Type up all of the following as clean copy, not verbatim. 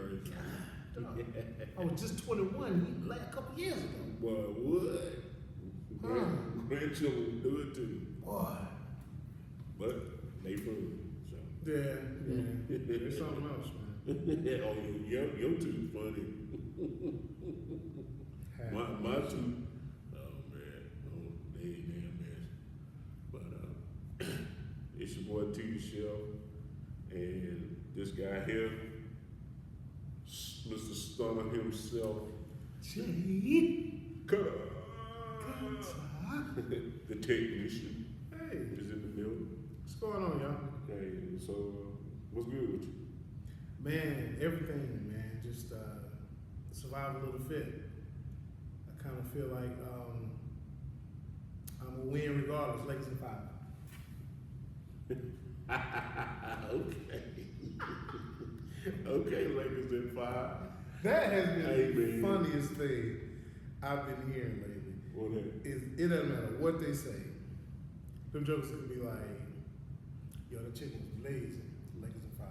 crazy. God, dog. I was just 21 like a couple years ago. Boy, what? Grandchildren do it too. Boy. But they fun. So. Yeah. It's something else, man. Oh, your tooth funny. my tooth, oh man, oh, they ain't damn mess. But it's your boy T Shelf, and this guy here, Mr. Stunner himself, Jaycutta, the technician, Hey, is in the building. what's going on, y'all? Okay, so what's good with you? Man, everything, man. Just survival of the fit. I kind of feel like I'm gonna win regardless. Lakers in 5. Okay, Lakers in 5. That has been Hey, the man. funniest thing I've been hearing lately. What that? It doesn't matter what they say. Them jokers could be like, "Yo, the chicken's lazy. Lakers in 5."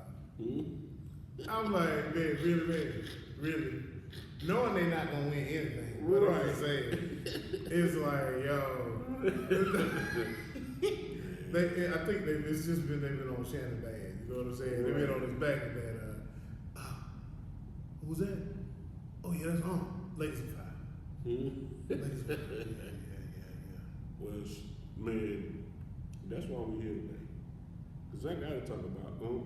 I'm like, man, really. Knowing they not gonna win anything, what I'm Right. saying, it's like, yo. I think it's just been they've been on Shannon bad. You know what I'm saying? They've been on his back and that. Who's that? Oh yeah, that's Lakers in 5. Lakers in 5. Yeah. Well, man, that's why we're here today. Because I got to talk about Unc,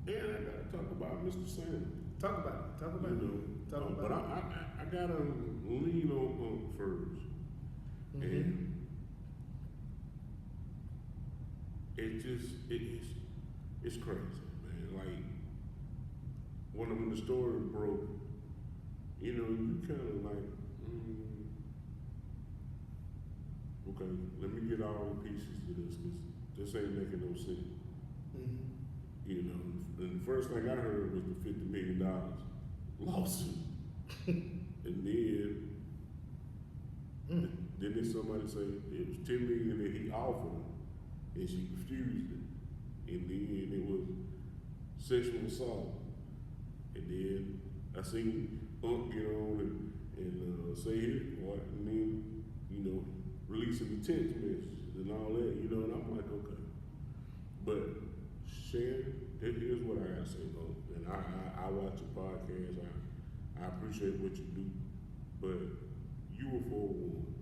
and I got to talk about Mr. Sam. Talk about it. Talk about You it. know, Talk about but it. I got to lean on Unc first. And it's crazy, man. Like, when the story broke, you know, you kind of like, okay, let me get all the pieces to this, because this ain't making no sense. You know, and the first thing I heard was the $50 million lawsuit. And then somebody say it was $10 million that he offered her, and she refused it. And then it was sexual assault. And then I seen Unc get on and say his part, and then, you know, releasing the text messages and all that, you know, and I'm like, okay. But Shannon, here's what I gotta say, though. And I watch your podcast, I appreciate what you do, but you were forewarned.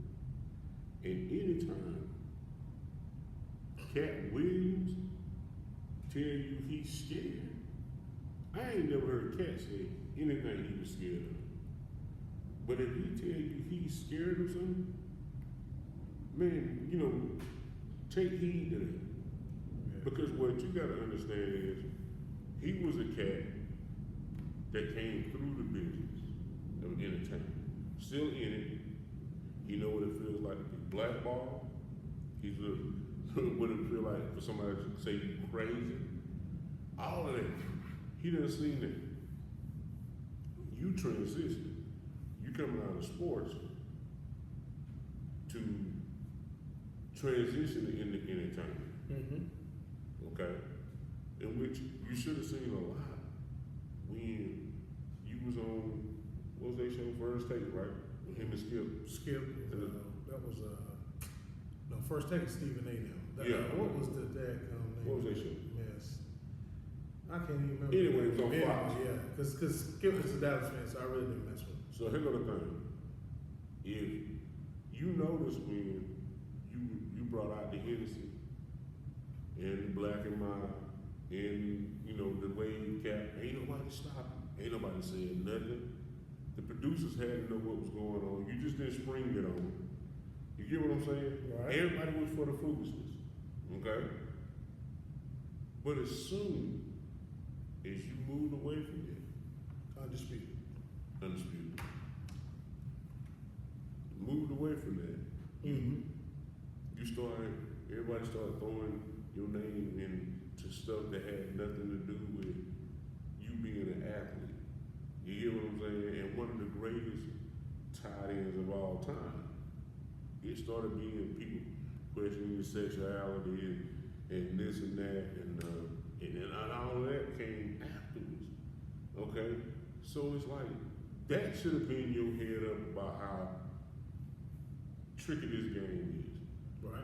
And anytime Cat Williams tell you he's scared, I ain't never heard Cat say anything he was scared of. But if he tell you he's scared of something, man, you know, take heed to that. Because what you gotta understand is, he was a cat that came through the business of entertainment, still in it. He know what it feels like to be blackballed. He's what it feel like for somebody to say you crazy. All of that. He done seen that. You transition. You coming out of sports to transition into entertainment. Okay? In which you should have seen a lot when you was on, what was that show, First Take, right? With him and Skip. That was no, First Take is Stephen A. now. What was the name? What was that show? Yes. I can't even remember. Anyway, it was on Fox. Yeah, because Skip was a Dallas fan, so I really didn't mess with him. So here go the thing. If you notice when you brought out the Hennessy and the Black and Mild and, you know, the wave cap, ain't nobody stopping. Ain't nobody saying nothing. The producers had to know what was going on. You just didn't spring it on them. You get what I'm saying? Right. Everybody was for the foolishness. Okay? But as soon as you moved away from it, undisputed. Moved away from that. Everybody started throwing your name into stuff that had nothing to do with you being an athlete. You hear what I'm saying? And one of the greatest tight ends of all time. It started being people questioning your sexuality and this and that, and then all of that came afterwards. Okay? So it's like, that should have been your head up about how tricky this game is. Right.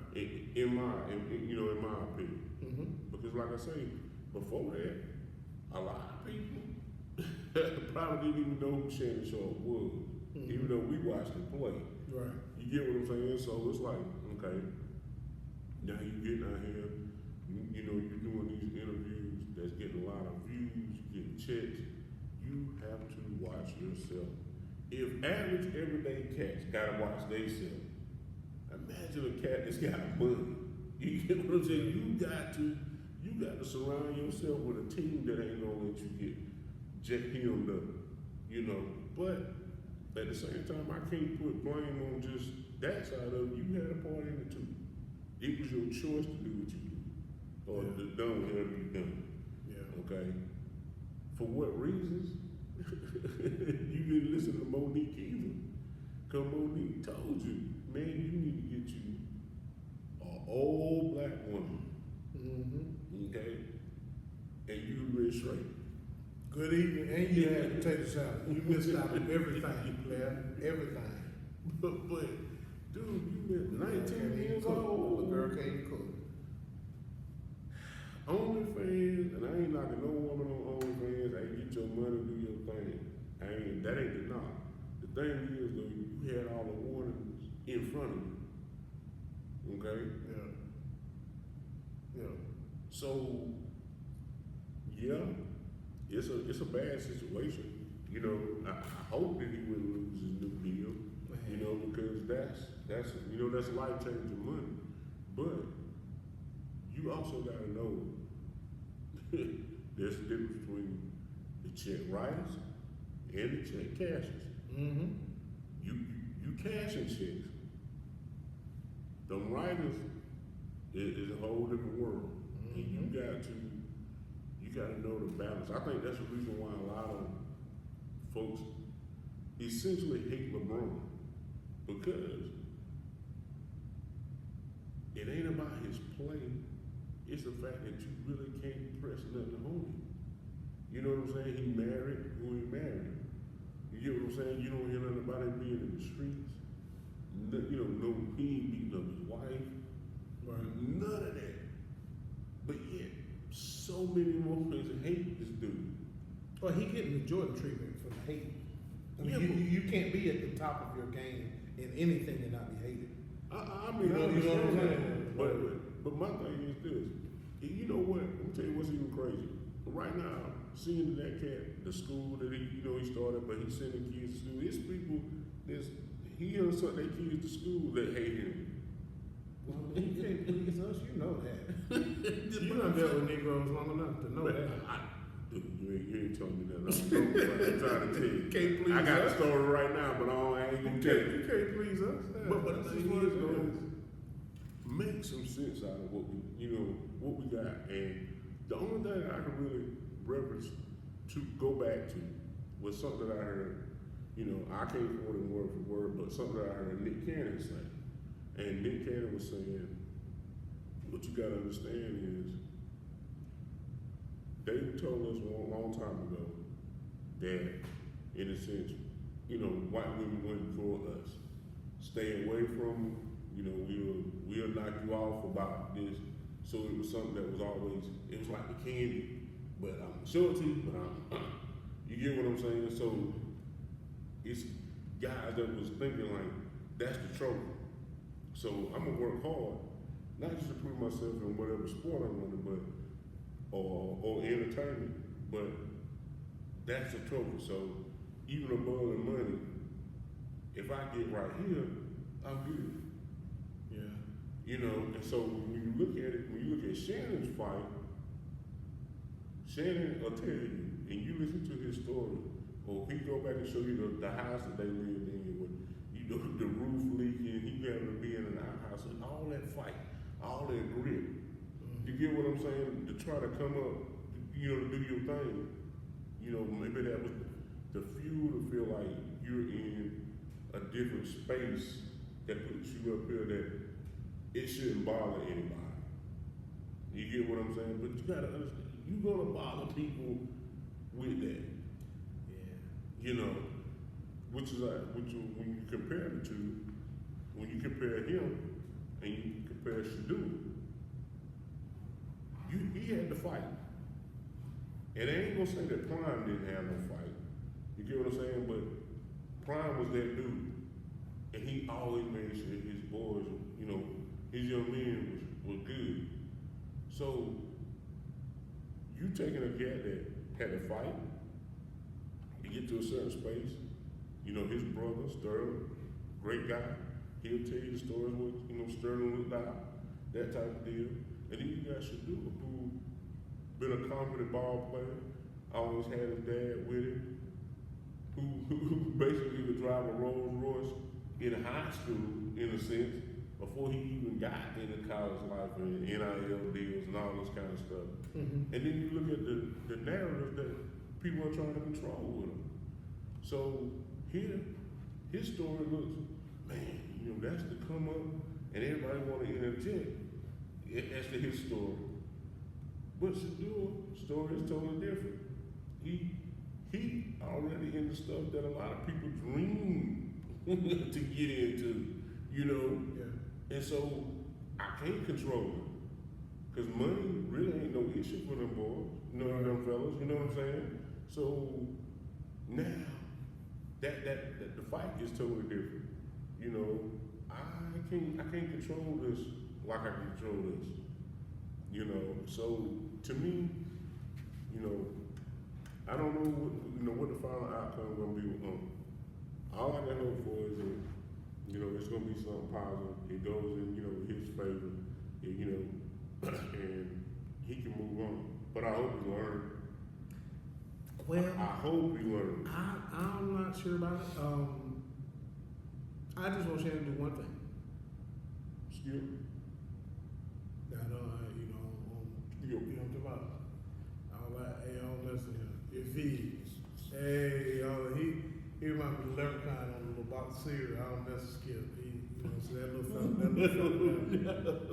In my opinion. Mm-hmm. Because like I say, before that, a lot of people probably didn't even know who Shannon Sharpe was, even though we watched him play. Right. You get what I'm saying? So it's like, okay, now you getting out here, you know, you're doing these interviews that's getting a lot of views, you're getting checks. You have to watch yourself. If average everyday cats gotta watch themselves, imagine a cat that's got money. You get what I'm saying? You got to surround yourself with a team that ain't gonna let you get hemmed up, you know. But at the same time, I can't put blame on just that side of it. You had a part in it too. It was your choice to do what you do, or to done whatever you done. Yeah. Okay. For what reasons? You didn't listen to Monique either. Cause Monique told you, man, you need to get you an old black woman. Mm-hmm. Okay? And you real straight. Good evening, and you had potato salad. You missed out on everything, player. Everything. But dude, you been 19 years The old. girl can't cook. OnlyFans, and I ain't knocking no woman on OnlyFans. Hey, get your money, do your thing. That ain't the knock. The thing is, though, you had all the warnings in front of you. Okay? Yeah. So, yeah, it's a bad situation. You know, I hope that he wouldn't lose his new deal. You know, because that's life changing money. But you also gotta know there's a difference between the check writers and the check cashers. Mm-hmm. You cashing checks. Them writers is a whole different world. And you gotta know the balance. I think that's the reason why a lot of folks essentially hate LeBron. Because it ain't about his play, it's the fact that you really can't press nothing on him. You know what I'm saying? He married who he married. You get what I'm saying? You don't hear nothing about him being in the streets. No, he ain't beating up his wife. Right. None of that. But yet, so many more fans hate this dude. Well, he getting the Jordan treatment for the hate. I mean, Yeah, you can't be at the top of your game in anything and not be hated. I mean, You know what I'm saying? But my thing is this. You know what? Let me tell you what's even crazy. Right now, seeing that cat, the school that he started, but he's sending kids to school. There's people he sent their kids to school that hate him. Well, he can't please us, you know that. You done dealt with Negroes long enough to know that. Dude, you ain't telling me that. I'm trying to tell you. Can't please I got us. a story right now, but I ain't gonna tell you. You can't please us. Yeah, But the that's thing just what is, it though, is. make some sense out of what we got. And the only thing I can really reference to go back to was something that I heard. I can't quote it word for word, but something that I heard Nick Cannon say. And Nick Cannon was saying, what you gotta understand is, they told us a long time ago that, in a sense, white women went for us. Stay away from them, we'll knock you off about this. So it was something that was always, it was like the candy, but I'm show it to you, but you get what I'm saying? So it's guys that was thinking like, that's the trophy. So I'm gonna work hard, not just to prove myself in whatever sport I'm running, but or entertainment, but that's the trophy. So even above the money, if I get right here, I'm good. Yeah. And so when you look at Shannon's fight, Shannon will tell you, and you listen to his story, or he go back and show you the house that they lived in with, the roof leaking, he having to be in an outhouse, and all that fight, all that grit. You get what I'm saying? To try to come up, to do your thing. Maybe that was the fuel to feel like you're in a different space that puts you up here that it shouldn't bother anybody. You get what I'm saying? But you gotta understand, you're gonna bother people with that. Yeah. You know, which is like, when you compare the two, when you compare him and you compare Shedeur, he had to fight. And I ain't gonna say that Prime didn't have no fight. You get what I'm saying? But Prime was that dude. And he always made sure his boys, you know, his young men was good. So, you taking a cat that had to fight, to get to a certain space, you know, his brother, Sterling, great guy, he'll tell you the stories what, you know, Sterling looked like, that type of deal. And then you got Shedeur, who been a confident ball player, always had his dad with him, who basically would drive a Rolls Royce in high school, in a sense, before he even got into college life and NIL deals and all this kind of stuff. Mm-hmm. And then you look at the narrative that people are trying to control with him. So here, his story looks, man, you know, that's the come up, and everybody want to interject. That's to his story. But Shedeur's story is totally different. He already into stuff that a lot of people dream to get into, you know. Yeah. And so I can't control it. Cause money really ain't no issue for them boys, you know, them fellas, you know what I'm saying? So now that the fight is totally different. You know, I can't control this like I can control this. You know, so to me, you know, I don't know what the final outcome gonna be with Unc. All I can hope for is that, you know, it's gonna be something positive. It goes in, you know, his favor, you know, and he can move on. But I hope he learns. Well, I hope he learns. I'm not sure about it. I just want Shannon to do one thing. Skip. You know what I'm talking about? All that, hey, I don't mess with him. If he reminds me of Leprechaun on the little box of cereal. I don't mess with Skip. You know, so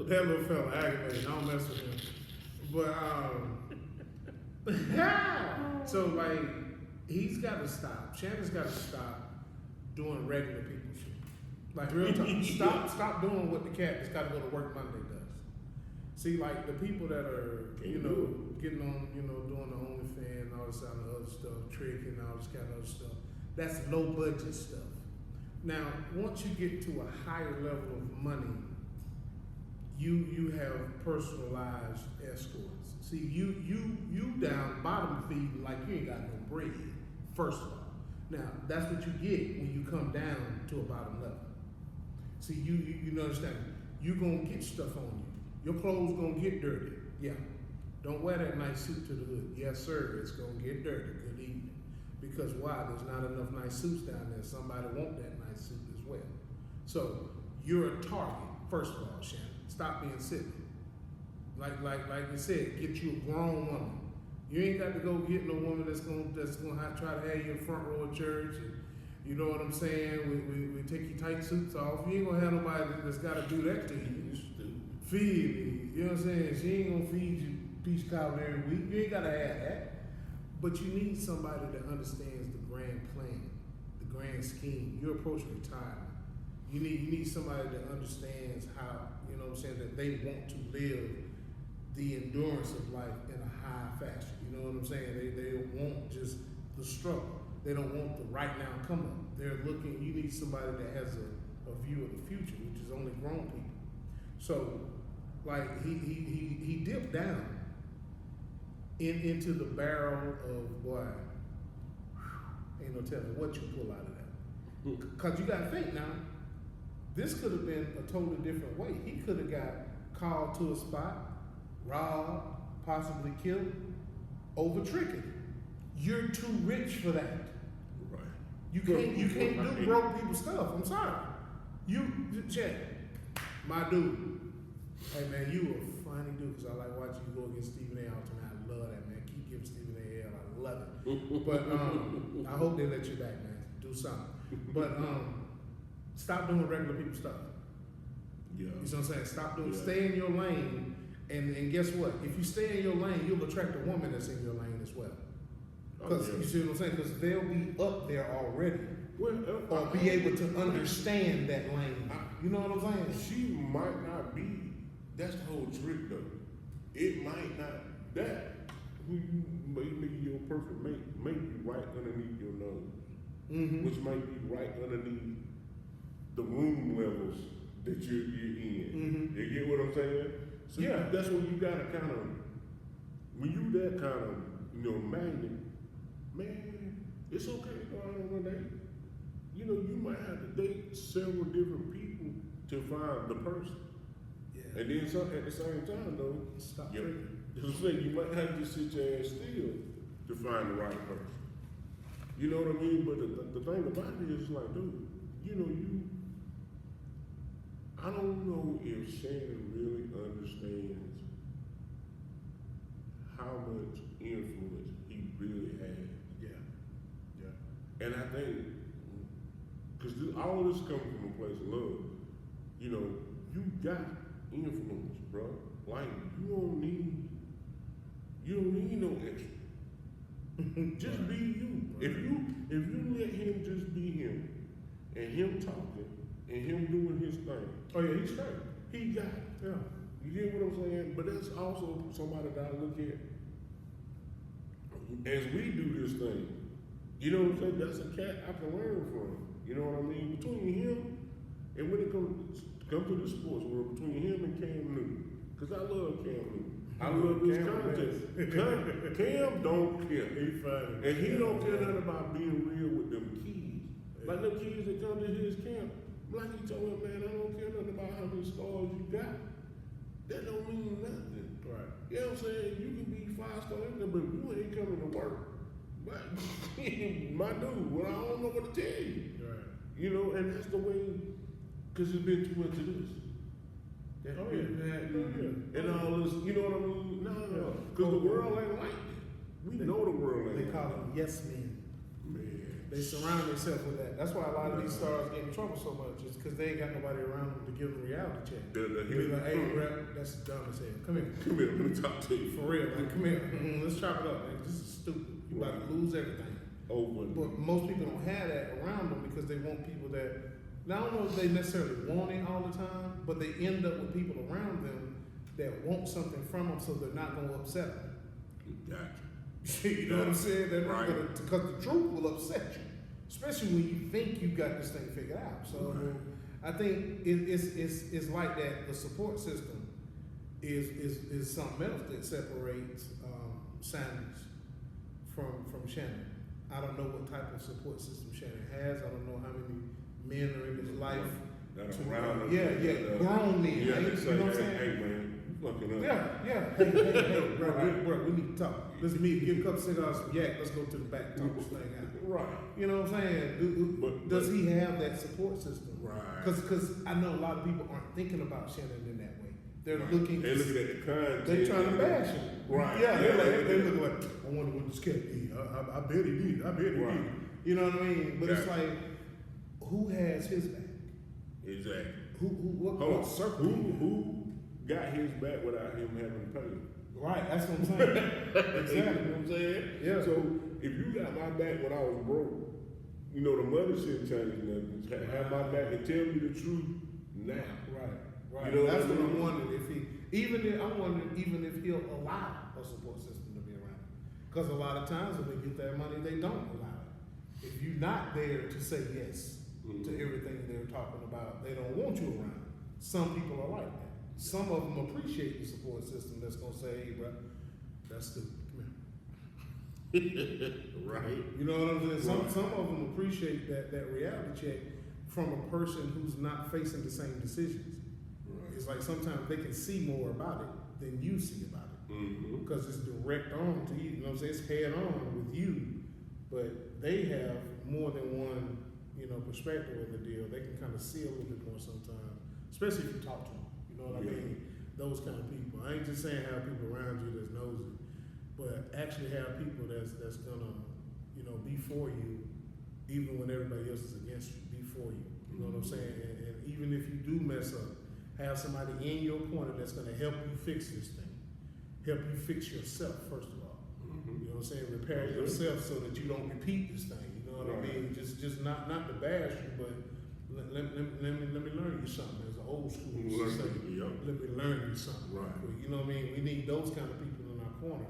that little fella aggravating. I don't mess with him. But so like he's got to stop. Shannon's got to stop doing regular people shit. Like real talk. Stop doing what the cat that's got to go to work Monday does. See, like the people that are, you know, getting on, you know, doing the OnlyFans and all this other stuff, tricking and all this kind of other stuff. That's low budget stuff. Now, once you get to a higher level of money, you have personalized escorts. See, you down bottom feeding like you ain't got no bread, first of all. Now, that's what you get when you come down to a bottom level. See, you understand, you gonna get stuff on you. Your clothes gonna get dirty. Yeah. Don't wear that nice suit to the hood. Yes, sir, it's gonna get dirty. Good evening. Because why? There's not enough nice suits down there. Somebody want that nice suit as well. So you're a target, first of all, Shannon. Stop being silly. Like you said, get you a grown woman. You ain't got to go get no woman that's gonna try to have you in the front row of church. And, you know what I'm saying? We take your tight suits off. You ain't gonna have nobody that's got to do that to you. Feed me, you know what I'm saying? She ain't gonna feed you peach cobbler every week. You ain't gotta have that. But you need somebody that understands the grand plan, the grand scheme. You're approaching retirement. You need somebody that understands how, you know what I'm saying, that they want to live the endurance of life in a high fashion. You know what I'm saying? They don't want just the struggle. They don't want the right now come up. They're looking, you need somebody that has a view of the future, which is only grown people. So, like he dipped down into the barrel of boy. Ain't no telling what you pull out of that. Cause you gotta think now. This could have been a totally different way. He could have got called to a spot, robbed, possibly killed, over tricking. You're too rich for that. Right. You can't do broke people stuff. I'm sorry. You check, my dude. Hey man, you a funny dude because I like watching you go against Stephen A. all the time. I love that, man. Keep giving Stephen A. hell. I love it. But I hope they let you back, man. Do something. But stop doing regular people stuff. Yeah. You know what I'm saying? Stop doing. Stay in your lane, and guess what? If you stay in your lane, you'll attract a woman that's in your lane as well. Because you see what I'm saying? Because they'll be up there already, Well, or be able to understand that language. You know what I'm saying? She might not be. That's the whole trick, though. It might not. That who you make your perfect mate may be right underneath your nose, which might be right underneath the room levels that you're in. You get what I'm saying? So Yeah. that's when you gotta kind of, when you that kind of, magnet, man, it's okay to go out on a date. You might have to date several different people to find the person. Yeah. And then at the same time, though, Stop you tricking. you might have to sit your ass still to find the right person. You know what I mean? But the thing about it is, like, dude, I don't know if Shannon really understands how much influence he really has. Yeah. And I think, because all this comes from a place of love, you got influence, bro. Like, you don't need no extra. Just be you. If you let him just be him, and him talking, and him doing his thing. Oh yeah, he's straight. He got it. Yeah. You get what I'm saying? But that's also somebody that I look at as we do this thing. You know what I'm saying? That's a cat I can learn from. You know what I mean? Between him and when it comes to the sports world, between him and Cam Newton. Because I love Cam Newton. I love his content. Cam don't care. He's funny. And he don't care nothing about being real with them kids. Like them kids that come to his camp. Like he told him, man, I don't care nothing about how many stars you got. That don't mean nothing. Right. You know what I'm saying? You can be 5-star everything, but you ain't coming to work. But my dude, well, I don't know what to tell you. Right. And that's the way, because it's been too much of this. That Oh, yeah. and all this, you know what I mean? No, because the world ain't like that. We know the world ain't They like call that. them yes men. Man. They surround themselves with that. That's why a lot of these stars get in trouble so much. It's because they ain't got nobody around them to give them a reality check. Be like, hey, rep, that's dumb as hell. Come here. Come here, let me talk to you. For real, like, come here. Let's chop it up, man. This is stupid. You about to lose everything. But most people don't have that around them because they want people that, now I don't know if they necessarily want it all the time, but they end up with people around them that want something from them so they're not going to upset them. Gotcha. You know what I'm saying? They're Right. Because the truth will upset you, especially when you think you got this thing figured out. So I think it's like that. The support system is something else that separates Sanders from Shannon. I don't know what type of support system Shannon has. I don't know how many men are in his life. That around him. Yeah, grown men. Yeah, Right? they You say, know what I'm saying? hey man, you fucking up. Yeah. Hey, bro, we need to talk. Let's meet, get a couple cigars, some yak. Let's go to the back, talk this thing out. Right. You know what I'm saying? Does he have that support system? Right. Because I know a lot of people aren't thinking about Shannon in that way. They're looking. They're looking at the content. They're trying to bash him. Right. Yeah, they're looking like, I wonder what this cat did. I bet he did. I bet he Right. did. You know what I mean? But it's Yeah. like, who has his back? Exactly. What circle? Who got his back without him having to pay? Right, that's what I'm saying. Exactly. You know what I'm saying? Yeah. So if you got my back when I was broke, the money shouldn't change nothing. Have my back and tell me the truth now. Right. You know That's what I what I'm mean? wondering I'm wondering if he'll allow a support system to be around. Because a lot of times when they get their money, they don't allow it. If you're not there to say yes to everything they're talking about, they don't want you around. Some people are like that. Some of them appreciate the support system that's gonna say, hey, bro, that's stupid. Come here. Right. You know what I'm saying? Right. Some of them appreciate that reality check from a person who's not facing the same decisions. Right. It's like sometimes they can see more about it than you see about it. Mm-hmm. Because it's direct on to you. You know what I'm saying? It's head on with you, but they have more than one, perspective of the deal. They can kind of see a little bit more sometimes, especially if you talk to them. You know what I mean? Those kind of people. I ain't just saying have people around you that's nosy, but actually have people that's gonna, be for you, even when everybody else is against you. Be for you. You know what I'm saying? And even if you do mess up, have somebody in your corner that's gonna help you fix this thing. Help you fix yourself first of all. You know what what I'm saying, repair yourself so that you don't repeat this thing. You know what I mean? Just not to bash you, but let me learn you something. As an old school used to say, let me learn you something. Right. You know what I mean? We need those kind of people in our corner.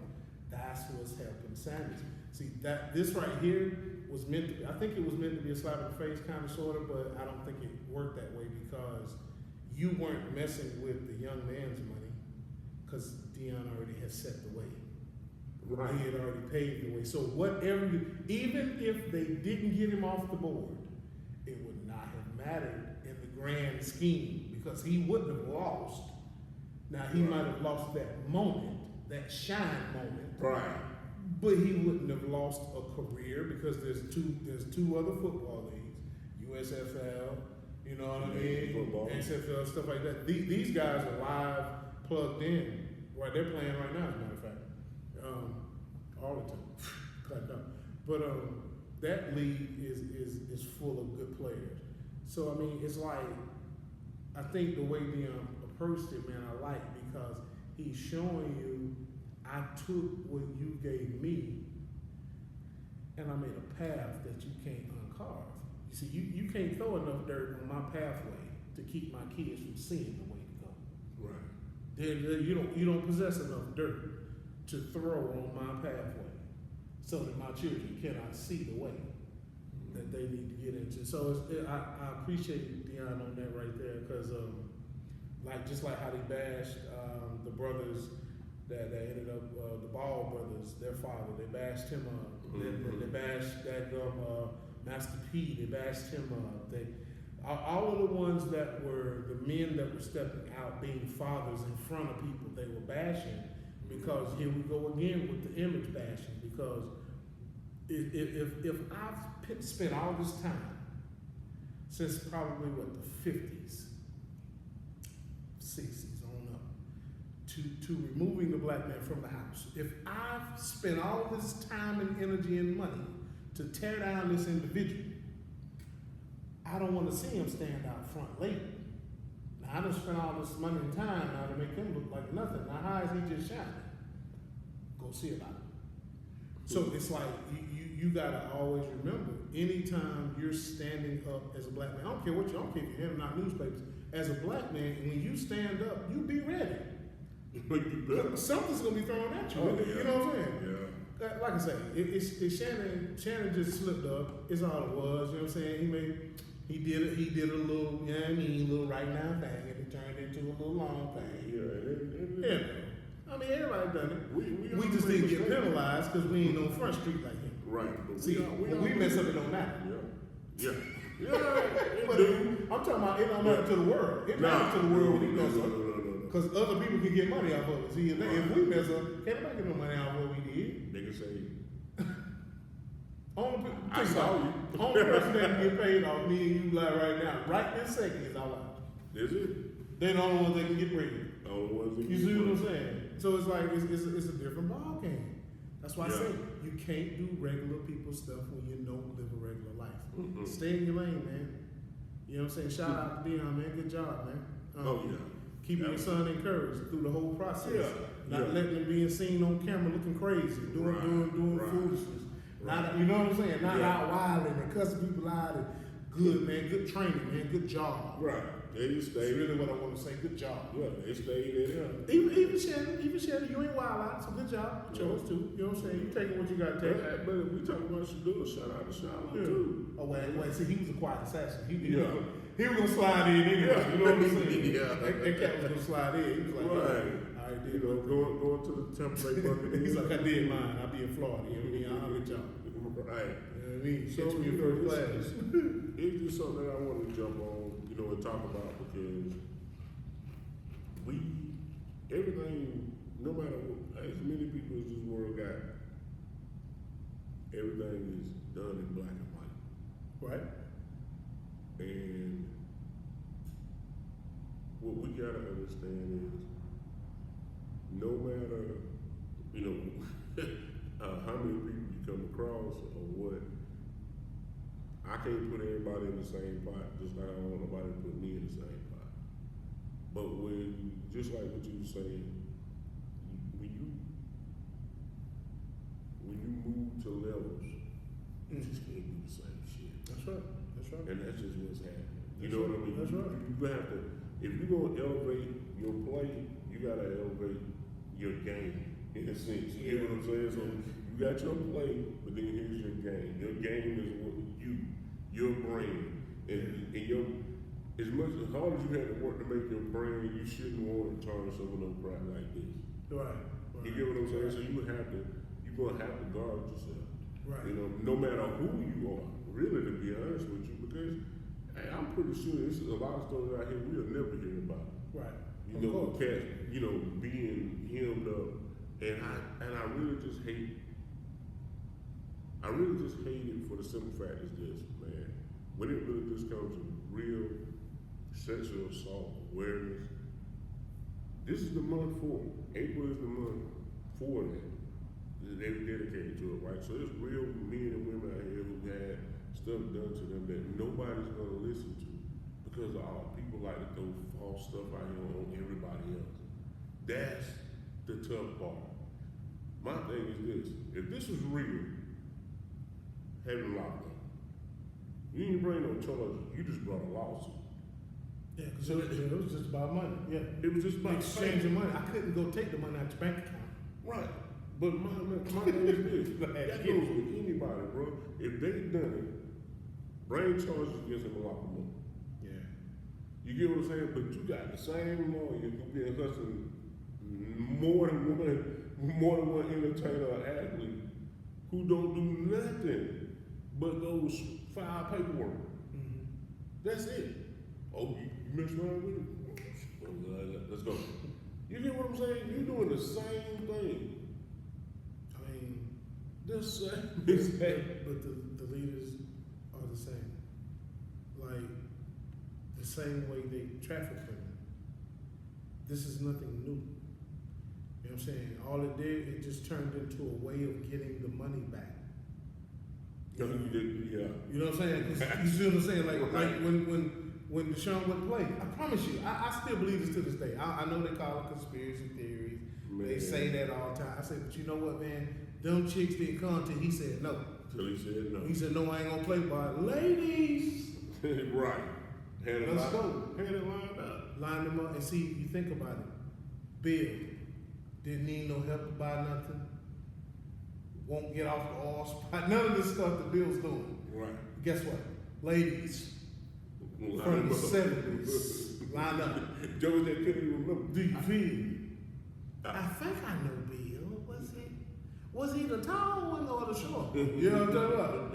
That's what's helping Sanders. See, this right here was meant to be, I think it was meant to be a slap in the face kind of sort of, but I don't think it worked that way because you weren't messing with the young man's money because Dion already had set the way. Right. He had already paved the way. So whatever even if they didn't get him off the board, it would not have mattered in the grand scheme because he wouldn't have lost. Now he might have lost that moment, that shine moment. Right. But he wouldn't have lost a career because there's two other football leagues, USFL, you know what I mean, football. XFL, stuff like that. These guys are live, plugged in. Right, they're playing right now, as a matter of fact. Arlington, cut up. But that league is full of good players. So I mean, it's like I think the way Dion approached it, man, I like because he's showing you. I took what you gave me and I made a path that you can't uncarve. You see, you can't throw enough dirt on my pathway to keep my kids from seeing the way to go. Right. You don't possess enough dirt to throw on my pathway so that my children cannot see the way that they need to get into. So I appreciate Dion on that right there because just like how they bashed the brothers that ended up, the Ball brothers, their father, they bashed him up. They bashed that Master P, they bashed him up. All of the ones that were the men that were stepping out being fathers in front of people, they were bashing because here we go again with the image bashing because if I've spent all this time since probably the 50s, 60s, to removing the black man from the house. If I've spent all this time and energy and money to tear down this individual, I don't want to see him stand out front later. Now I done spent all this money and time now to make him look like nothing. Now how is he just shining? Go see about it. So it's like you gotta always remember, anytime you're standing up as a black man, I don't care if you're handing out newspapers, as a black man, when you stand up, you be ready. Something's gonna be thrown at you. You know what I'm saying? Yeah. Like I say, it's Shannon just slipped up. It's all it was. You know what I'm saying? He did a little, you know what I mean, little right now thing, and it turned into a little long thing. Yeah. I mean, everybody done it. We just didn't get penalized because we ain't on Front Street like him. Right. But see, when we mess up, it don't matter. Yeah. But I'm talking about it don't matter to the world. It matters to the world when he mess up. Because other people can get money off of it. See, if we mess up, can't nobody get no money off of what we did. They can say, I saw you. Only person that can get paid off me and you like right now, right this second, is our life. Is it? They're the only ones that can get paid. The only ones that You see what I'm saying? So it's like it's a different ball game. That's why I say you can't do regular people stuff when you don't live a regular life. Mm-hmm. Stay in your lane, man. You know what I'm saying? Shout out to Dion, man. Good job, man. Keeping your son encouraged through the whole process. Not letting him being seen on camera looking crazy, doing foolishness. Not, you know what I'm saying? Not out wilding and cussing people out. And good, man. Good training, man. Good job. Right. They stayed. That's really what I want to say. Good job. Yeah, they stayed there. Even Shannon, you ain't wild out, so good job. You chose to. You know what I'm saying? You taking what you got to take. But if we talking about Shedeur, shout out to Shiloh too. Oh, wait. See, he was a quiet assassin. He was going to slide in anyway. You know what I'm saying? That cat was going to slide in. He was like, right. I did. You know, going to the template bucket. He's like, I did mine. I'll be in Florida. You know what I mean? I'll get y'all. Right. You know what I mean? So, Catch me in first class. It's just something that I want to jump on, and talk about because everything, no matter what, as many people as this world got, everything is done in black and white. Right. And what we gotta understand is, no matter, how many people you come across or what, I can't put everybody in the same pot, just like I don't want nobody to put me in the same pot. But just like what you were saying, when when you move to levels, you just can't do the same shit. That's right. That's right. And that's just what's happening. You That's know right. what I mean? That's right. You have to, if you're gonna elevate your play, you gotta elevate your game in a sense. You get what I'm saying? So you got your play, but then here's your game. Your game is what your brand, and your as much as hard as you had to work to make your brand, you shouldn't want to tarnish some of no crap like this. Right. You get what I'm saying? So you're gonna have to guard yourself. Right. You know, no matter who you are, really, to be honest with you, because hey, I'm pretty sure there's a lot of stories out here we'll never hear about. Right. You know, cats, you know, being hemmed up, and I really just hate. I really just hate it for the simple fact is this, man. When it really just comes to real sexual assault awareness, this is the month for it. April is the month for that. They're dedicated to it, right? So there's real men and women out here who had stuff done to them that nobody's gonna listen to because people like to throw false stuff out here on everybody else. That's the tough part. My thing is this: if this was real, have it locked up. You didn't bring no charges. You just brought a lawsuit. Yeah, because it was just about money. Yeah. It was just about exchanging money. I couldn't go take the money out your bank account. Right. But my thing is this. That goes with anybody, bro. If they done it, bring charges against them and lock them up. Yeah. You get what I'm saying? But you got the same lawyer who been hustling more than one entertainer or athlete who don't do nothing but goes file paperwork. Mm-hmm. That's it. Oh, you mess around with it? Let's go. You get what I'm saying? You're doing the same thing. I mean, The same. but the leaders are the same. Like the same way they traffic women. This is nothing new. You know what I'm saying? All it did, it just turned into a way of getting the money back. Yeah. You know what I'm saying? 'Cause you see what I'm saying? Like when Deshaun went to play, I promise you, I still believe this to this day. I know they call it conspiracy theories. Man. They say that all the time. I said, but you know what, man? Them chicks didn't come till he said no. Till he said no. He said, no, I ain't gonna play by ladies. Right. Let's go. Had it lined up. Line them up and see, you think about it. Bill didn't need no help to buy nothing. Won't get off the all spot. None of this stuff that Bill's doing. Right. Guess what? Ladies from the 70s lined up. Joe that couldn't even remember. Do you feel? I think I know Bill. Was he the tall one or the short? You know what I'm talking about?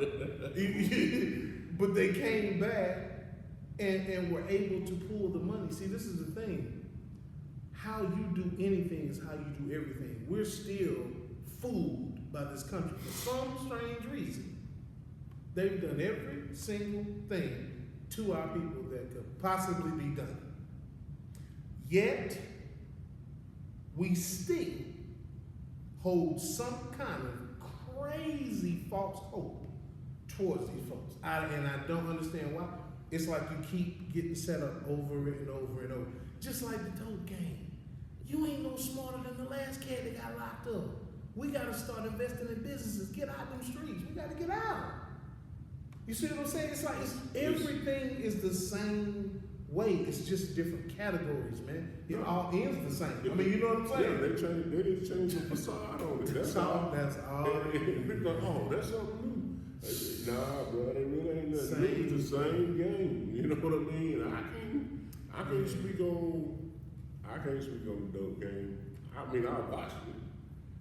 But they came back and were able to pull the money. See, this is the thing. How you do anything is how you do everything. We're still fooled by this country for some strange reason. They've done every single thing to our people that could possibly be done. Yet, we still hold some kind of crazy false hope towards these folks. And I don't understand why. It's like you keep getting set up over and over and over. Just like the dope game. You ain't no smarter than the last cat that got locked up. We got to start investing in businesses. Get out them streets. We got to get out. You see what I'm saying? It's like everything is the same way. It's just different categories, man. It all ends the same. I mean, you know what I'm saying? Yeah, they just changed the facade on it. That's all. That's all. People like, oh, that's something new. Nah, bro, they really ain't nothing. It's the same game. You know what I mean? I can't speak on the dope game. I mean, I watched it.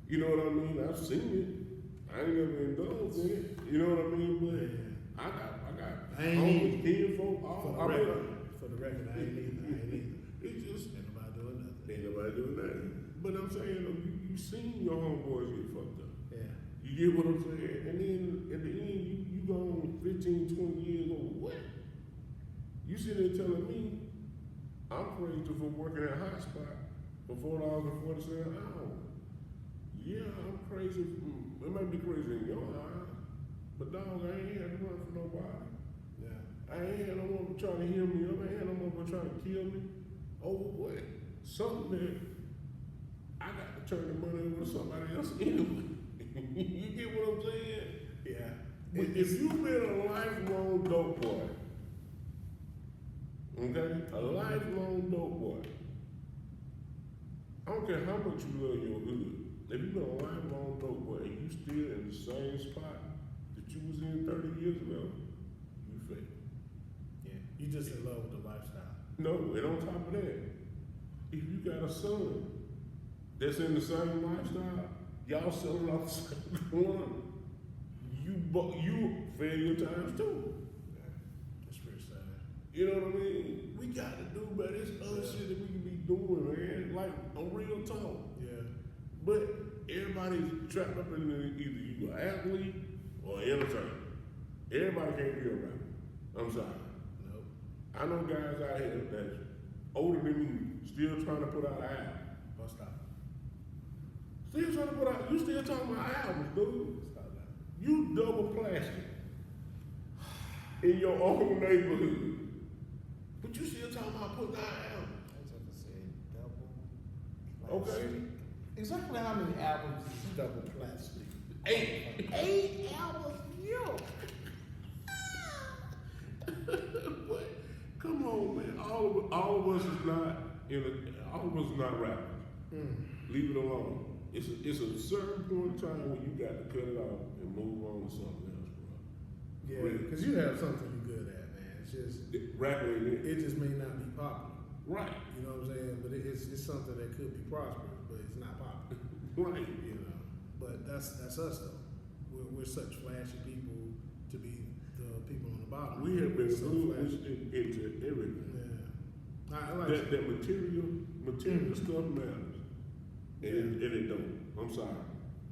You know what I mean? I've seen it. I ain't never indulged in it. You know what I mean? But I got homies, kinfolk, all for the record, I ain't either. It's just ain't nobody doing nothing. Ain't nobody doing nothing. But I'm saying, you seen your homeboys get fucked up. Yeah. You get what I'm saying? And then at the end, you gone 15, 20 years old. What? You sitting there telling me I'm crazy for working at Hot Spot for $4.40 an hour. Yeah, I'm crazy. It might be crazy in your eyes, but dog, I ain't had to run for nobody. Yeah. I ain't had no one trying to heal me up. I ain't had no one trying to kill me. Over what? Something that I got to turn the money over to somebody else anyway. You get what I'm saying? Yeah. But if you've been a lifelong dope boy, okay, a lifelong dope boy, I don't care how much you love your hood. If you've been a lifelong dope boy and you still in the same spot that you was in 30 years ago, you fail. Yeah. You just in love with the lifestyle. No, and on top of that, if you got a son that's in the same lifestyle, y'all selling off the same one, you fail your times too. Yeah. That's pretty sad. You know what I mean? We got to do better. There's other shit that we can be doing, man. Like on real talk. Yeah. But everybody's trapped up in either you an athlete or an entertainer. Everybody can't be a rapper. I'm sorry. Nope. I know guys out here that's older than me, still trying to put out an album. Oh, stop. Still trying to put out, you still talking about albums, dude. Stop that. You double plastic in your own neighborhood. But you still talking about putting out albums. I was going to say double Okay. plastic. Exactly how many albums is double plastic? 8. 8 albums? Yo. But come on, man. All of us is not rappers. Leave it alone. It's a certain point in time when you got to cut it off and move on to something else, bro. Yeah, Really. because you have something you're good at, man. It's just, Rapping ain't it. it just may not be popular. Right. You know what I'm saying? But it's something that could be prosperous, but it's not popular. Right. You know. But that's us though. We're such flashy people to be the people on the bottom. We have been so so flashy. into everything. Yeah. I like That material stuff matters. And it don't. I'm sorry.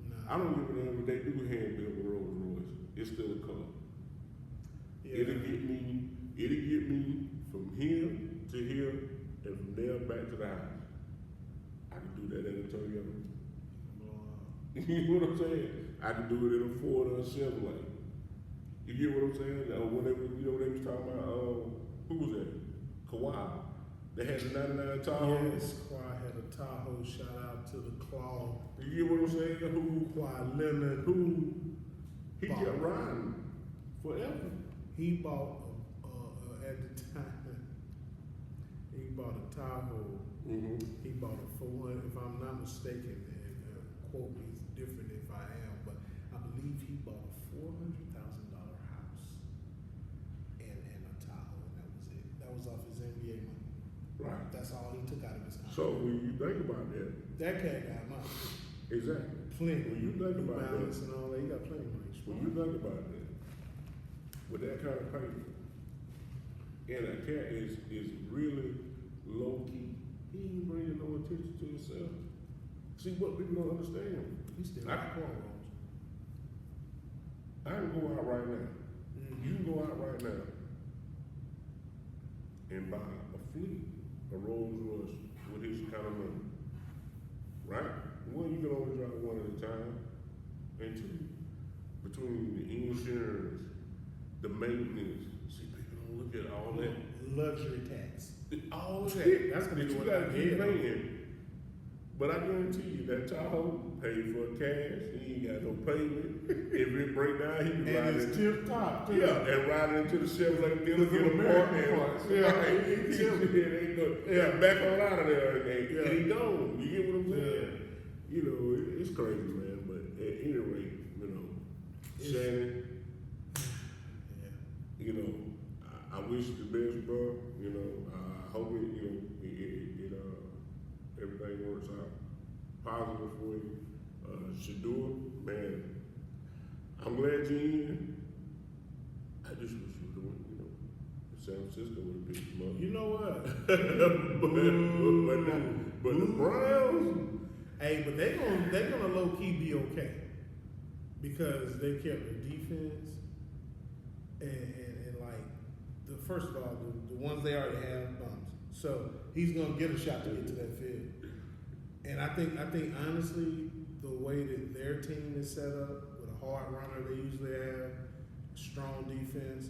Nah. I don't give a damn if they do hand build a Rolls Royce. It's still a car. Yeah. It'll get me from here to here and from there back to the house. I can do that at a Toyota. You know what I'm saying? I can do it in a Ford or a Chevrolet. You get what I'm saying? When they was talking about, who was that? Kawhi. They had the 99 Tahoe. Yes, Kawhi had a Tahoe. Shout out to the Claw. You get what I'm saying? Kawhi Leonard. He kept riding forever. He bought at the time. He bought a Tahoe. Mm-hmm. He bought a 400. If I'm not mistaken, and quote me different if I am, but I believe he bought a $400,000 house and a Tahoe, and that was it. That was off his NBA money. Right. That's all he took out of his contract. So when you think about that, That cat got money. exactly. Plenty. When you think about balance that, and all that, he got plenty of money. when you think about that, with that kind of paper, and a cat is really low key, he ain't bringing no attention to himself. See what people don't understand. He still I- got cornrows. I can go out right now. Mm-hmm. You can go out right now and buy a fleet, a Rolls Royce with his kind of money. Right? One, you can only drive one at a time. And two, between the insurance, the maintenance, see, people don't look at all that. Luxury tax. All that. That's gonna that be you what gotta I keep did. paying. But I guarantee you that Tahoe paid for cash, he ain't got no payment. If it break down, he can ride And it's it. tip top, too. Yeah, and ride into the Chevrolet dealer, get a American part, parts. yeah, Yeah. yeah, back on out of there, and Yeah. he gone. You get what I'm saying? You know, it's crazy, man. But at any rate, you know, Shannon, Yeah. you know, I wish you the best, bro. You know, I hope it, you know, everything works out positive for you. Shedeur, man, I'm glad you're in. I just wish you would have went, you know, San Francisco would have picked him up. You know what? but the Browns, Hey, but they gonna low key be okay because they kept their defense and like first of all the ones they already have bums. So he's gonna get a shot to get to that field. And I think honestly the way that their team is set up with a hard runner they usually have, strong defense,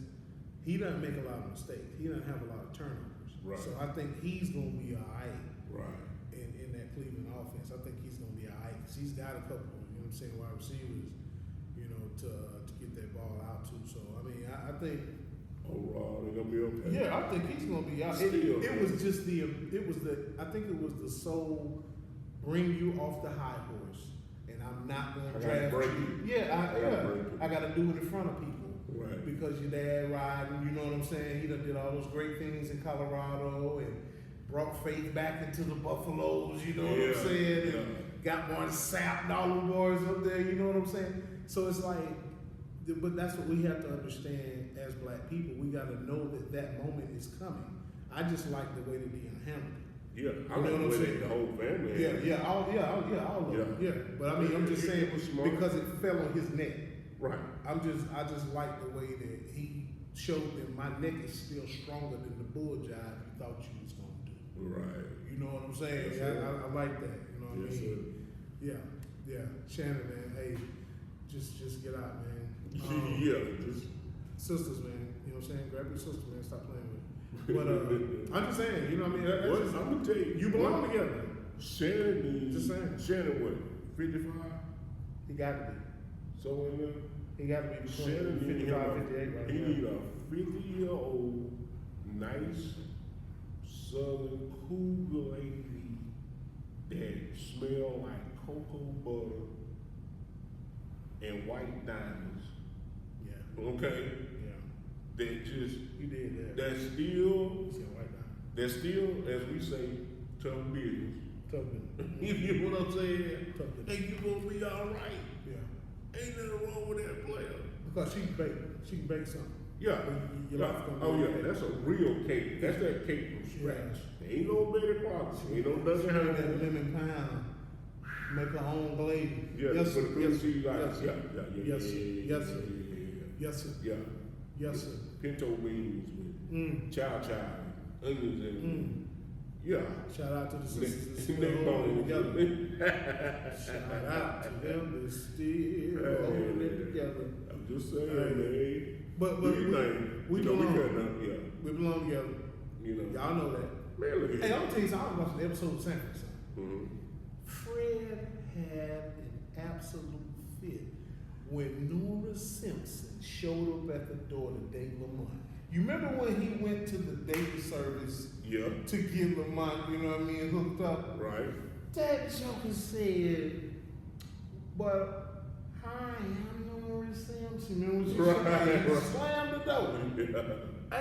he doesn't make a lot of mistakes. He doesn't have a lot of turnovers. Right. So I think he's gonna be alright. right? In that Cleveland offense, I think he's going to be all right because he's got a couple, you know what I'm saying, wide receivers you know, to get that ball out too. So I mean, I think. Overall, they're gonna be okay. Yeah, I think he's gonna be out. Still, It was just I think it was the sole bring you off the high horse, and I'm not gonna draft you. I gotta do it in front of people. Right. Because your dad riding, you know what I'm saying? He done did all those great things in Colorado and brought faith back into the Buffaloes, you know what I'm saying? Yeah. And got one sapped all the boys up there, you know what I'm saying? So it's like, but that's what we have to understand as black people. We got to know that that moment is coming. I just like the way that he handled it. Yeah, I like the way that the whole family. All of them. Yeah, but I mean, I'm just saying because it fell on his neck. Right. I just like the way that he showed them my neck is still stronger than the bull jive you thought you was gonna do. Right. You know what I'm saying? Yes, I like that. You know what I mean? Sir. Yeah. Shannon, man. Hey, just get out, man. Just Sisters, man. You know what I'm saying? Grab your sister, man. Stop playing with it. But I'm just saying. You know what I mean? I'm gonna tell you, you belong together. Shannon is Just saying. Shannon what? 55. He got to be. So in there. He got to be between Shannon 55, 58 right he now. need a 50-year-old, nice, southern cougar lady that smell like cocoa butter and white diamonds. Yeah. Okay? Yeah. That just, You did that. that's still, You said right now. that's still, as we say, tough business. Tough business. You know what I'm saying? Tough business. Hey, you gonna be alright. Yeah. Ain't nothing wrong with that player. Because she can bake. She can bake something. Yeah. Your life gonna Oh be yeah, okay. that's a real cake. That's that cake from scratch. Yeah. Ain't no Betty Crocker. Ain't no She nothing made how that lemon pound. Make her own glaze. Yeah, Yes, for the sir. cream Yes, cheese sir. like Yes, sir. Yes, sir. Yes, sir. Yes, sir. Yeah. Yes, sir. Pinto beans with chow onions and yeah. Shout out to the sisters Neck that still holding it bones. together. Shout out to them that still holding it together. I'm just saying, Hey. man. But Do your thing. we You know, we belong. cutting up, yeah. We belong together. You know. Y'all know that. Man, look at Hey, you. I'm gonna tell you something. I was watching the episode of Sanford. Mhm. Fred had an absolute fit when Nora Simpson showed up at the door to date Lamont. You remember when he went to the dating service Yeah. to get Lamont, you know what I mean, hooked up? Right. That joker said, but hi, I'm Nora Simpson. Remember what you said? He slammed the door. Yeah.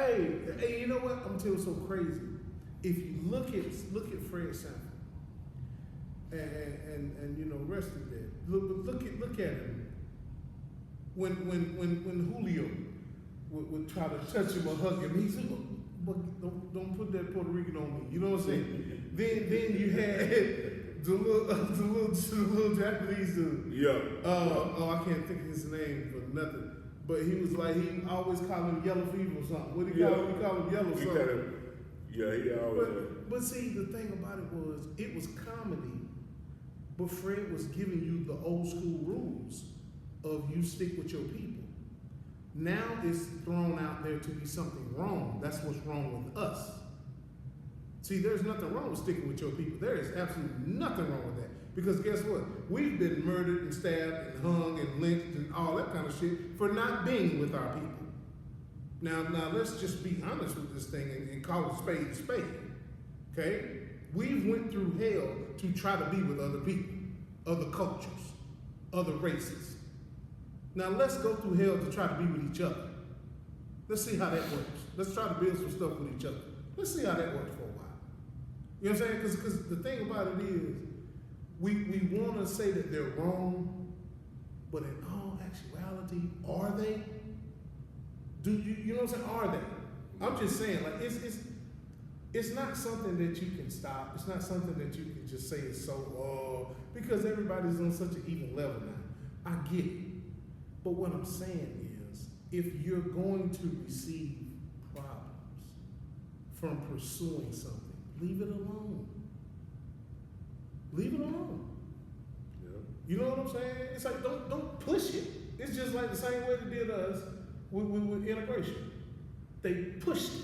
Hey, you know what? I'm telling you so crazy. If you look at Fred Sanford, and you know, rest of that. Look at him. When Julio would try to touch him or hug him, he said, "But don't put that Puerto Rican on me." You know what I'm saying? then you had the little Japanese dude. Yeah. I can't think of his name for nothing. But he was like, he always called him yellow fever or something. What did he call him? He called him yellow He something. kinda, yeah, he always. But see, the thing about it was comedy, but Fred was giving you the old school rules of you stick with your people. Now it's thrown out there to be something wrong. That's what's wrong with us. See, there's nothing wrong with sticking with your people. There is absolutely nothing wrong with that. Because guess what? We've been murdered and stabbed and hung and lynched and all that kind of shit for not being with our people. Now let's just be honest with this thing and call it a spade. Okay? We went through hell to try to be with other people, other cultures, other races. Now let's go through hell to try to be with each other. Let's see how that works. Let's try to build some stuff with each other. Let's see how that works for a while. You know what I'm saying? Because the thing about it is, we want to say that they're wrong, but in all actuality, are they? Do you know what I'm saying? Are they? I'm just saying, like it's not something that you can stop. It's not something that you can just say is so because everybody's on such an even level now. I get it. But what I'm saying is, if you're going to receive problems from pursuing something, leave it alone. Leave it alone. Yeah. You know what I'm saying? It's like don't push it. It's just like the same way they did us with integration. They pushed it.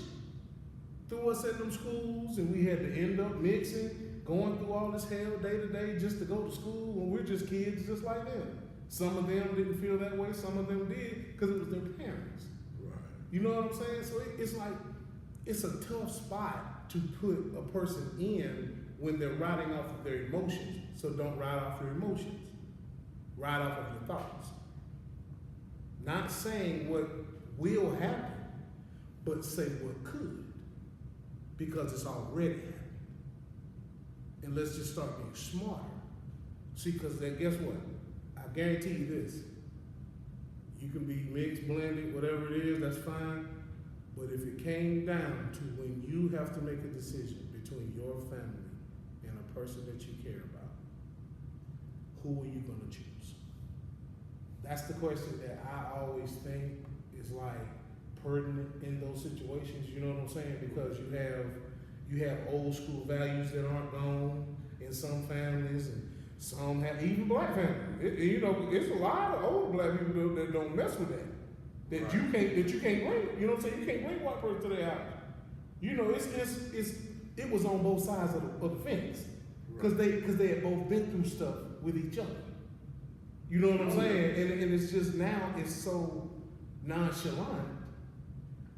Threw us in them schools, and we had to end up mixing, going through all this hell day to day just to go to school when we're just kids just like them. Some of them didn't feel that way. Some of them did because it was their parents. Right. You know what I'm saying? So it's like, it's a tough spot to put a person in when they're riding off of their emotions. So don't ride off your emotions. Ride off of your thoughts. Not saying what will happen, but say what could. Because it's already happened. And let's just start being smarter. See, because then guess what? I guarantee you this. You can be mixed, blended, whatever it is, that's fine. But if it came down to when you have to make a decision between your family and a person that you care about, who are you going to choose? That's the question that I always think is like pertinent in those situations. You know what I'm saying? Because you have old school values that aren't gone in some families, and some have, even black families. You know, it's a lot of old black people that don't mess with that. That Right. you can't bring. You know what I'm saying? You can't bring white person to their house. You know, it was on both sides of the fence because they had both been through stuff with each other. You know what I'm saying? And it's just now it's so nonchalant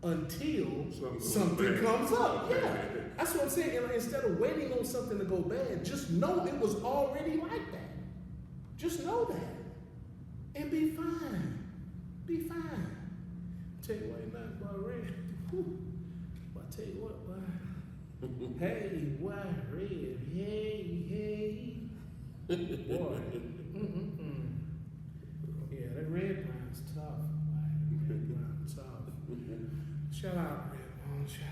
until something comes up. Yeah, that's what I'm saying. And instead of waiting on something to go bad, just know it was already like that. Just know that and be fine. Be fine. Tell you what, not boy, Red. But I tell you what, boy. Hey, boy, Red. Hey. Boy. Yeah, that red wine's tough. Boy. That red wine's tough. Shout out, Red Wine. Shout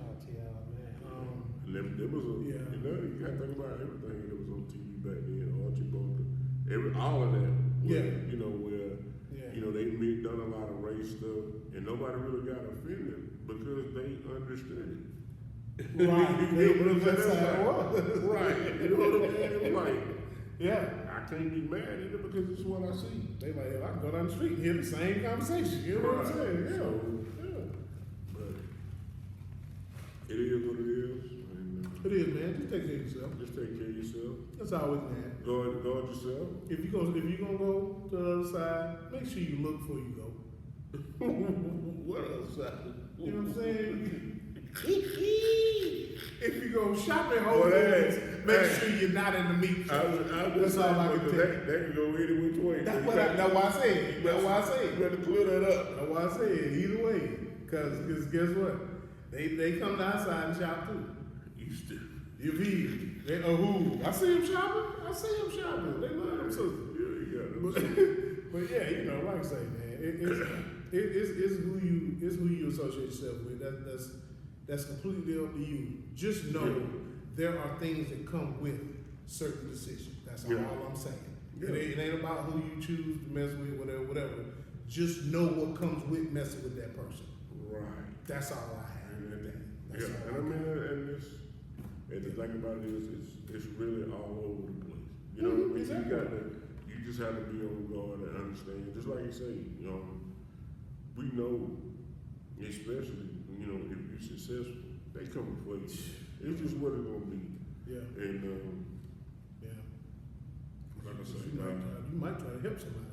out to y'all, man. There was a, Yeah. you know, you gotta think about everything that was on TV back then, Archie Bunker, all of that. Yeah. You know, where, Yeah. you know, they done a lot of race stuff, and nobody really got offended because they understood it. Right. You know what I'm That's saying? how it was. Right. You know what I'm saying? It's like, Yeah. I can't be mad at it because it's what I see. They like, I can go down the street and hear the same conversation. You know what I'm saying? Yeah. Yeah. But it is what it is. And, It is, man. Just take care of yourself. just take care of yourself. That's all we can have. Guard yourself. If you're gonna go to the other side, make sure you look before you go. What else? You know what I'm saying? If you go shopping Whole Well, Foods, hey, make hey. sure you're not in the meat. I was That's just all I saying, can because tell you. that can go any which way. That's You why I said. That's why I You said. better clear that up. That's why I said. Either way, because guess what? They come to our side and shop too. You still. You be they who? I see them shopping. They love them sisters. Yeah, you But yeah, you know, like I say, man, it's who you associate yourself with. That's completely up to you. Just know there are things that come with certain decisions. That's all I'm saying. Yeah. It ain't about who you choose to mess with, whatever. Just know what comes with messing with that person. Right. That's all I have with that. That's Yeah, all and I mean, got. and the thing about it is, it's really all over the place. You know what I mean? Exactly. You just have to be on guard and understand. Just like you say, we know, especially, you know, if you're successful, they coming for you. It's just what it's gonna be. Yeah. And Yeah. like I say, You might try to help somebody.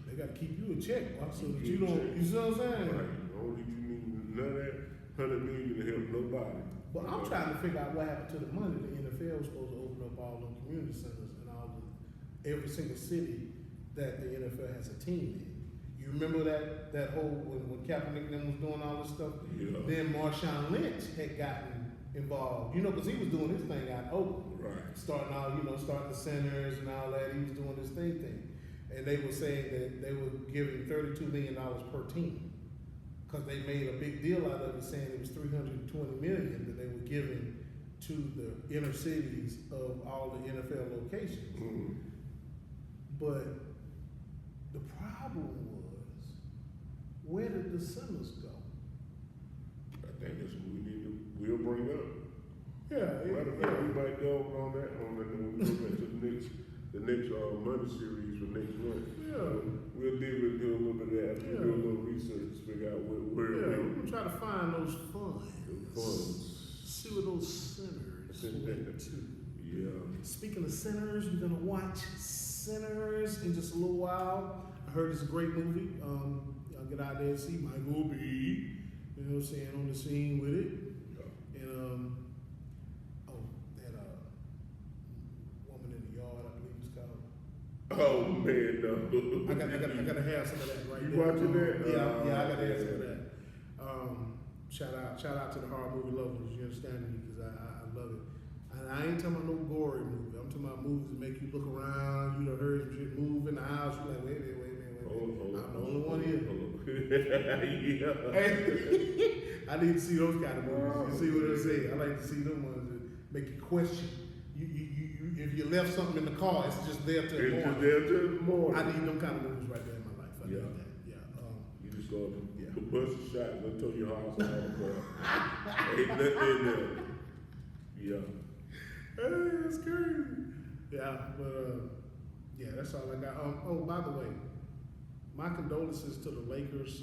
They got to keep you in check, boy, so that Keep you you in don't. check. You see what I'm saying? right, don't you need none of that $100 million to help nobody. But I'm trying to figure out what happened to the money. The NFL was supposed to open up all the community centers and every single city that the NFL has a team in. You remember that whole when Kaepernick and them was doing all this stuff? Yeah. Then Marshawn Lynch had gotten involved. You know, because he was doing his thing out in Oakland. Right. Starting the centers and all that. He was doing his thing. And they were saying that they were giving $32 million per team. Because they made a big deal out of it, saying it was $320 million that they were giving to the inner cities of all the NFL locations. Mm. But the problem was, where did the centers go? I think that's what we'll bring up. Yeah, Matter of fact, we might go on that when we go back to the next money series for next month. Yeah. We'll do a little bit of that. We'll do a little research to figure out where we're gonna try to find those funds. funds. See where those centers went to. Yeah. Speaking of centers, we're gonna watch Sinners in just a little while. I heard it's a great movie. Y'all get out there and see Michael B. You know what I'm saying, on the scene with it. Yeah. And that Woman in the Yard, I believe it's called. Oh man, no. I gotta have some of that right You there. watching that? Yeah, I gotta have some of yeah. that. Shout out to the horror movie lovers. You understand me? Because I love it. And I ain't talking about no gory movie. I'm talking about movies that make you look around. You done heard some shit move in the house. You're like, wait a minute. I'm the only one here. Yeah. Hey, I need to see those kind of movies. You see what I'm saying? I like to see them ones that make you question. You if you left something in the car, it's just there till the It's just morning. there till the morning. I need them kind of movies right there in my life. I Yeah. need that. Yeah. You just go to Yeah. the bus shots until your house all the car. Ain't nothing in there. Yeah. Hey, that's crazy. Yeah, but yeah, that's all I got. Oh, by the way, my condolences to the Lakers.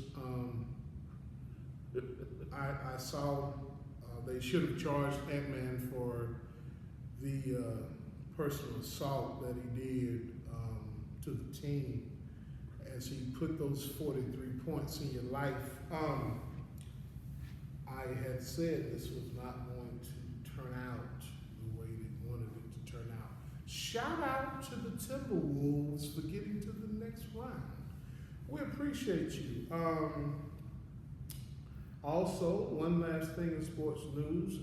I saw they should have charged Ant-Man for the personal assault that he did to the team as he put those 43 points in your life. I had said this was not going to turn out the way they wanted it to turn out. Shout out to the Timberwolves for getting to the next round. We appreciate you. Also, one last thing in sports news.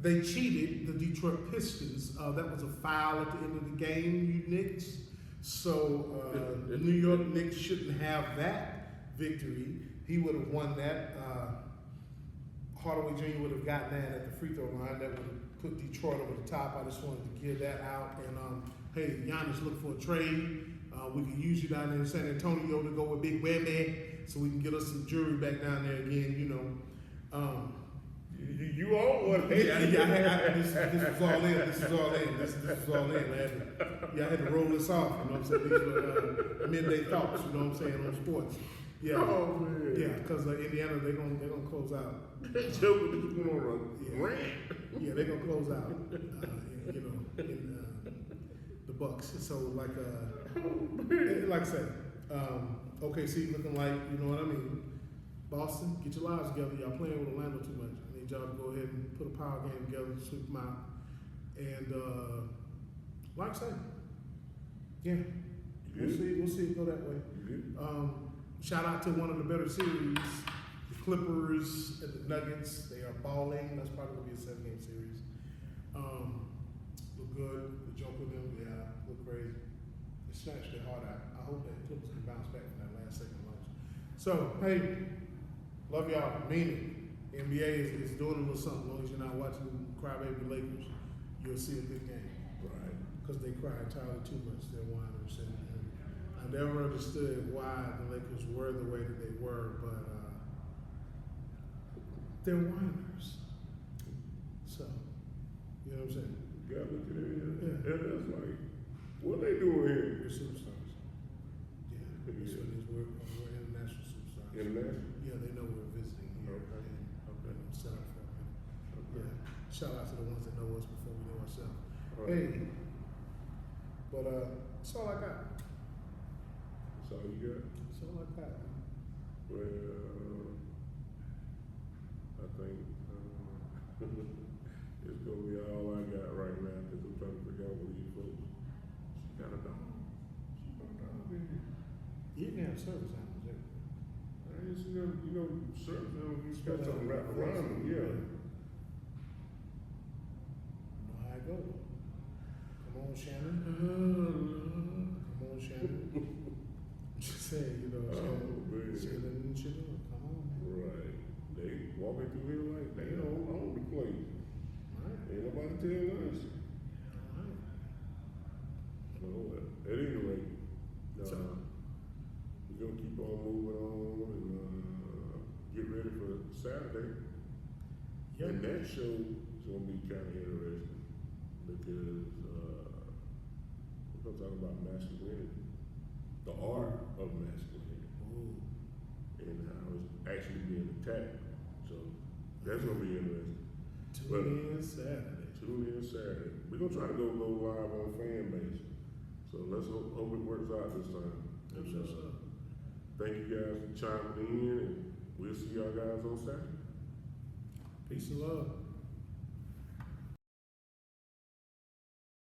They cheated the Detroit Pistons. That was a foul at the end of the game, you Knicks. So the New York Knicks shouldn't have that victory. He would have won that. Hardaway Jr. would have gotten that at the free throw line. That would have put Detroit over the top. I just wanted to give that out. And hey, Giannis looking for a trade. We can use you down there in San Antonio to go with Big Webby, so we can get us some jury back down there again. You know. You all one. This was all in. This was all in. This was all in. I had to roll this off. You know what I'm saying? These were midday thoughts. You know what I'm saying, on sports. Yeah. Oh man. Yeah, because Indiana they're gonna close out. Joker is going to rant. Yeah, they're gonna close out. In the Bucks. So like I said, OKC looking like, you know what I mean. Boston, get your lives together. Y'all playing with Orlando too much. I need y'all to go ahead and put a power game together, sweep them out. And like I say, yeah, we'll see it go that way. Shout out to one of the better series, the Clippers and the Nuggets. They are balling. That's probably gonna be a 7-game series. Look good. The joke with them, yeah, look crazy. They snatched their heart out. I hope that Clippers can bounce back from that last second lunch. So hey, love y'all. Mean it. The NBA is doing a little something. As long as you're not watching crybaby Lakers, you'll see a good game. Right. Because they cry entirely too much. They're whiners. And I never understood why the Lakers were the way that they were, but they're whiners. So, you know what I'm saying? You gotta look at it. Yeah. And that's like, what they doing here? We're superstars. Yeah. That's what it is. We're international superstars. International? Yeah, they know we're visiting here. Okay. And, set up for it. Okay. Yeah. Shout out to the ones that know us before we know ourselves. All right. Hey. But that's all I got. That's all you got? That's all I got. Well, I think it's gonna be all I got right now because I'm trying to figure out what these folks. She got a dog. She got a dog in here. You can have service animals. I just, certain animals, you got something wrapped around them, yeah. You know how it goes. Come on, Shannon. Come on, Shannon. Just saying, Oh, man. Shannon and Shedeur. Come on. Right. They walking through here like they don't own the place. All right. Ain't nobody tell us. All right. So, at any rate, So- we're gonna keep on moving on and get ready for Saturday. Yep. And that show is gonna be kind of interesting because we're gonna talk about masculinity, the art of masculinity, Ooh. and how it's actually being attacked. So that's gonna be interesting. Tune in Saturday. Tune in Saturday. We're gonna try to go live on fan base. So let's hope it works out this time. I'm And, sure so. thank you guys for chiming in, and we'll see y'all guys on Saturday. Peace and love.